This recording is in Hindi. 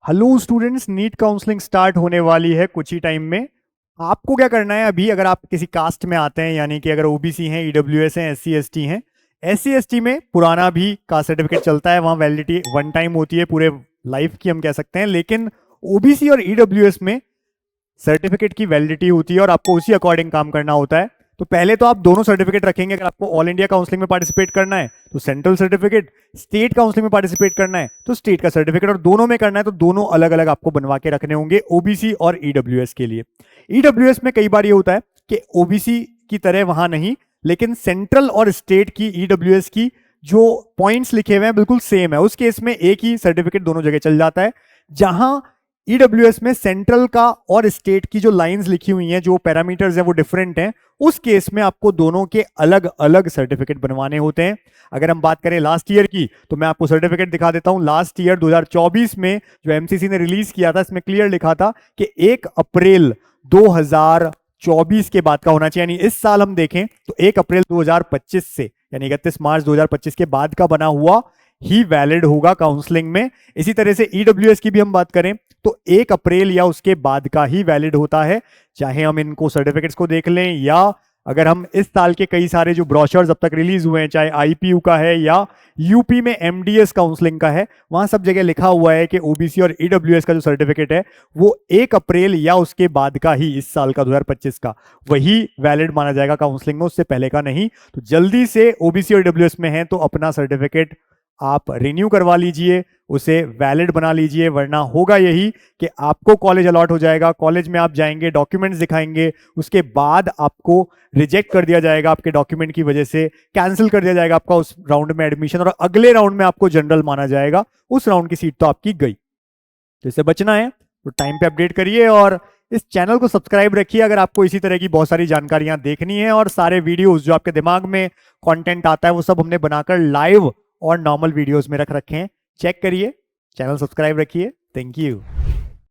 Hello students, NEET counselling start होने वाली है कुछ ही टाइम में। आपको क्या करना है अभी, अगर आप किसी कास्ट में आते हैं, यानी कि अगर ओबीसी हैं, ईडब्ल्यूएस हैं, एससी एसटी हैं। एससी एसटी में पुराना भी कास्ट सर्टिफिकेट चलता है, वहां वैलिडिटी वन टाइम होती है, पूरे लाइफ की हम कह सकते हैं। लेकिन ओबीसी और ईडब्ल्यूएस में सर्टिफिकेट की वैलिडिटी होती है और आपको उसी अकॉर्डिंग काम करना होता है। तो पहले तो आप दोनों सर्टिफिकेट रखेंगे। अगर आपको ऑल इंडिया काउंसलिंग में पार्टिसिपेट करना है तो सेंट्रल सर्टिफिकेट, स्टेट काउंसलिंग में पार्टिसिपेट करना है तो स्टेट का सर्टिफिकेट, और दोनों में करना है तो दोनों अलग अलग आपको बनवा के रखने होंगे ओबीसी और ईडब्ल्यूएस के लिए। ईडब्ल्यूएस में कई बार ये होता है कि ओबीसी की तरह वहां नहीं, लेकिन सेंट्रल और स्टेट की ईडब्ल्यूएस की जो पॉइंट्स लिखे हुए हैं बिल्कुल सेम है। उस केस में एक ही सर्टिफिकेट दोनों जगह चल जाता है। जहां ईडब्ल्यूएस में सेंट्रल का और स्टेट की जो लाइंस लिखी हुई हैं, जो पैरामीटर्स हैं वो डिफरेंट हैं, उस केस में आपको दोनों के अलग अलग सर्टिफिकेट बनवाने होते हैं। अगर हम बात करें लास्ट ईयर की, तो मैं आपको सर्टिफिकेट दिखा देता हूं। लास्ट ईयर 2024 में जो एमसीसी ने रिलीज किया था, इसमें क्लियर लिखा था कि 1 अप्रैल 2024 के बाद का होना चाहिए। यानी इस साल हम देखें तो 1 अप्रैल 2025 से, यानी 31 मार्च 2025 के बाद का बना हुआ ही वैलिड होगा काउंसलिंग में। इसी तरह से ईडब्ल्यूएस की भी हम बात करें तो 1 अप्रैल या उसके बाद का ही वैलिड होता है। चाहे हम इनको सर्टिफिकेट्स को देख लें, या अगर हम इस साल के कई सारे जो ब्रोशर्स अब तक रिलीज हुए हैं, चाहे आईपीयू का है या यूपी में एमडीएस काउंसलिंग का है, वहां सब जगह लिखा हुआ है कि ओबीसी और ईडब्ल्यूएस का जो सर्टिफिकेट है वो 1 अप्रैल या उसके बाद का ही, इस साल का 2025 का, वही वैलिड माना जाएगा काउंसलिंग में, उससे पहले का नहीं। तो जल्दी से ओबीसी और ईडब्ल्यूएस में है तो अपना सर्टिफिकेट आप रिन्यू करवा लीजिए, उसे वैलिड बना लीजिए, वरना होगा यही कि आपको कॉलेज अलॉट हो जाएगा, कॉलेज में आप जाएंगे, डॉक्यूमेंट्स दिखाएंगे, उसके बाद आपको रिजेक्ट कर दिया जाएगा, आपके डॉक्यूमेंट की वजह से कैंसिल कर दिया जाएगा आपका उस राउंड में एडमिशन, और अगले राउंड में आपको जनरल माना जाएगा। उस राउंड की सीट तो आपकी गई। तो इससे बचना है तो टाइम पे अपडेट करिए और इस चैनल को सब्सक्राइब रखिए अगर आपको इसी तरह की बहुत सारी जानकारियां देखनी है। और सारे वीडियोस जो आपके दिमाग में कंटेंट आता है वो सब हमने बनाकर लाइव और नॉर्मल वीडियोस में रख रखे हैं, चेक करिए। चैनल सब्सक्राइब रखिए। Thank you.